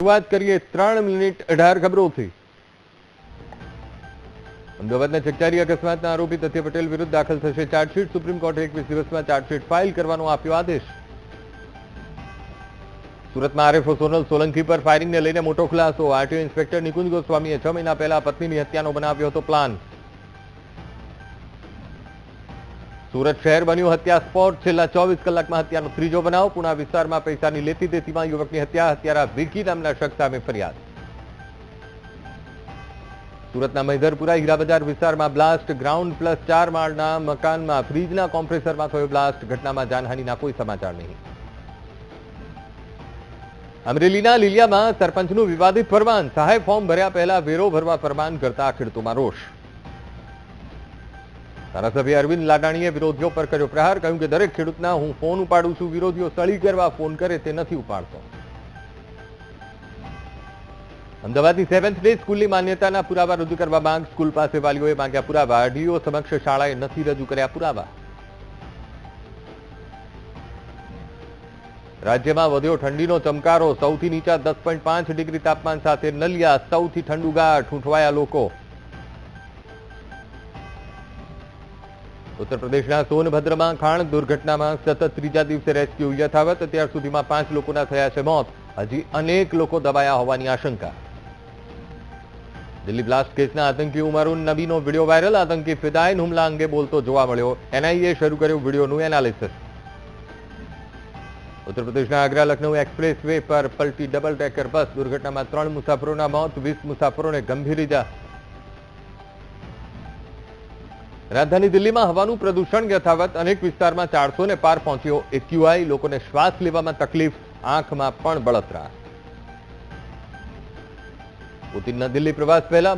શરૂઆત કરીએ 3 મિનિટ 18 ખબરોથી। અમદાવાદના ચકચારી અકસ્માતના આરોપી તથ્ય પટેલ વિરુદ્ધ દાખલ થશે ચાર્જશીટ। સુપ્રીમ કોર્ટે 21 દિવસમાં ચાર્જશીટ ફાઇલ કરવાનો આપ્યો આદેશ। સુરતમાં આરએફઓ સોનલ સોલંકી પર ફાયરિંગને લઈને મોટો ખુલાસો। આરટીઓ ઇન્સ્પેક્ટર નિકુંજ ગોસ્વામીએ 6 મહિના પહેલા પત્નીની હત્યાનો બનાવ્યો હતો પ્લાન। સુરત શહેર બન્યું હત્યા સ્પોટ। છેલ્લા 24 કલાકમાં હત્યાનો ત્રીજો બનાવ। પુણા વિસ્તારમાં પૈસાની લેતી દેતીમાં યુવકની હત્યા। હત્યારા વિકી નામના શખ્સ સામે ફરિયાદ। સુરતના મહિધરપુરા હીરાબજાર વિસ્તારમાં બ્લાસ્ટ। ગ્રાઉન્ડ પ્લસ 4 માળના મકાનમાં ફ્રીજના કોમ્પ્રેસરમાં થયો બ્લાસ્ટ। ઘટનામાં જાનહાનિના કોઈ સમાચાર નહીં। અમરેલીના લીલિયામાં સરપંચનું વિવાદિત ફરમાન। સહાય ફોર્મ ભર્યા પહેલા વેરો ભરવા ફરમાન કરતા ખેડૂતોમાં રોષ। ધારાસભ્ય અરવિંદ લાડાણીએ વિરોધીઓ પર કર્યો પ્રહાર। કહ્યું કે દરેક ખેડૂતના હું ફોન ઉપાડું છું, વિરોધીઓ સળી કરવા ફોન કરે તે નથી ઉપાડતો। અમદાવાદની 7th ડે સ્કૂલની માન્યતાના પુરાવા રજૂ કરવા માંગ। સ્કૂલ પાસે વાલીઓએ માંગ્યા પુરાવા। ડીઓ સમક્ષ શાળાએ નથી રજૂ કર્યા પુરાવા। રાજ્યમાં વધ્યો ઠંડીનો ચમકારો। સૌથી નીચા 10.5 ડિગ્રી તાપમાન સાથે નલિયા સૌથી ઠંડુ ગાઢ। ઠૂંઠવાયા લોકો। ઉત્તર પ્રદેશના સોનભદ્રમાં ખાણ દુર્ઘટનામાં સતત ત્રીજા દિવસે રેસ્ક્યુ યથાવત। અત્યાર સુધીમાં 5 લોકોના થયા છે મોત। હજી અનેક લોકો દબાયા હોવાની આશંકા। દિલ્હી બ્લાસ્ટ કેસના આતંકી ઉમરુન નબીનો વિડીયો વાયરલ। આતંકી ફિદાયન હુમલા અંગે બોલતો જોવા મળ્યો। એનઆઈએ શરૂ કર્યું વિડીયોનું એનાલિસિસ। ઉત્તર પ્રદેશના આગ્રા લખનઉ એક્સપ્રેસ વે પર પલટી ડબલ ડેકર બસ। દુર્ઘટનામાં 3 મુસાફરોના મોત, 20 મુસાફરોને ગંભીર ઇજા। રાજધાની દિલ્હીમાં હવાનું પ્રદૂષણ યથાવત। અનેક વિસ્તારમાં 400 ને પાર પહોંચ્યો એક્યુઆઈ। લોકોને શ્વાસ લેવામાં તકલીફ, આંખમાં પણ બળતરા। પુતિનના દિલ્હી પ્રવાસ પહેલા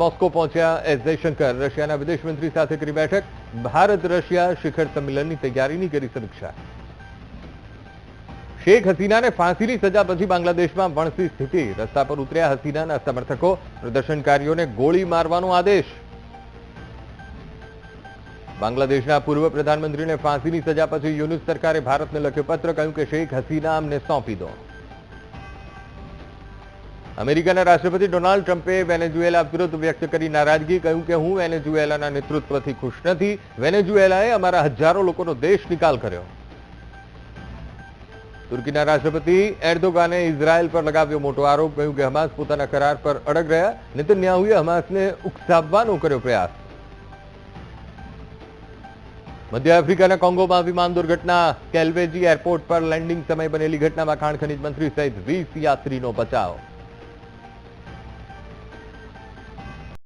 મોસ્કો પહોંચ્યા એસ જયશંકર। રશિયાના વિદેશ મંત્રી સાથે કરી બેઠક। ભારત રશિયા શિખર સંમેલનની તૈયારીની કરી સમીક્ષા। શેખ હસીનાને ફાંસીની સજા પછી બાંગ્લાદેશમાં વણસી સ્થિતિ। રસ્તા પર ઉતર્યા હસીનાના સમર્થકો। પ્રદર્શનકારીઓને ગોળી મારવાનો આદેશ। બાંગ્લાદેશના પૂર્વ પ્રધાનમંત્રીને ફાંસીની સજા પછી યુનુસ સરકારે ભારતને લખ્યો પત્ર। કહ્યું કે શેખ હસીના અમને સોંપી દો। અમેરિકાના રાષ્ટ્રપતિ ડોનાલ્ડ ટ્રમ્પે વેનેઝુએલા વિરુદ્ધ વ્યક્ત કરી નારાજગી। કહ્યું કે હું વેનેઝુએલાના નેતૃત્વથી ખુશ નથી। વેનેઝુએલાએ અમારા હજારો લોકોનો દેશ નિકાલ કર્યો। તુર્કીના રાષ્ટ્રપતિ એર્દોગાને ઇઝરાયલ પર લગાવ્યો મોટો આરોપ। કહ્યું કે હમાસ પોતાના કરાર પર અડગ રહ્યા। નેતન્યાહુએ હમાસને ઉકસાવવાનો કર્યો પ્રયાસ। મધ્ય આફ્રિકાના કોંગોમાં વિમાન દુર્ઘટના। કેલ્વેજી એરપોર્ટ પર લેન્ડિંગ સમયે બનેલી ઘટનામાં ખાણ ખનીજ મંત્રી સહિત 20 યાત્રીનો બચાવ।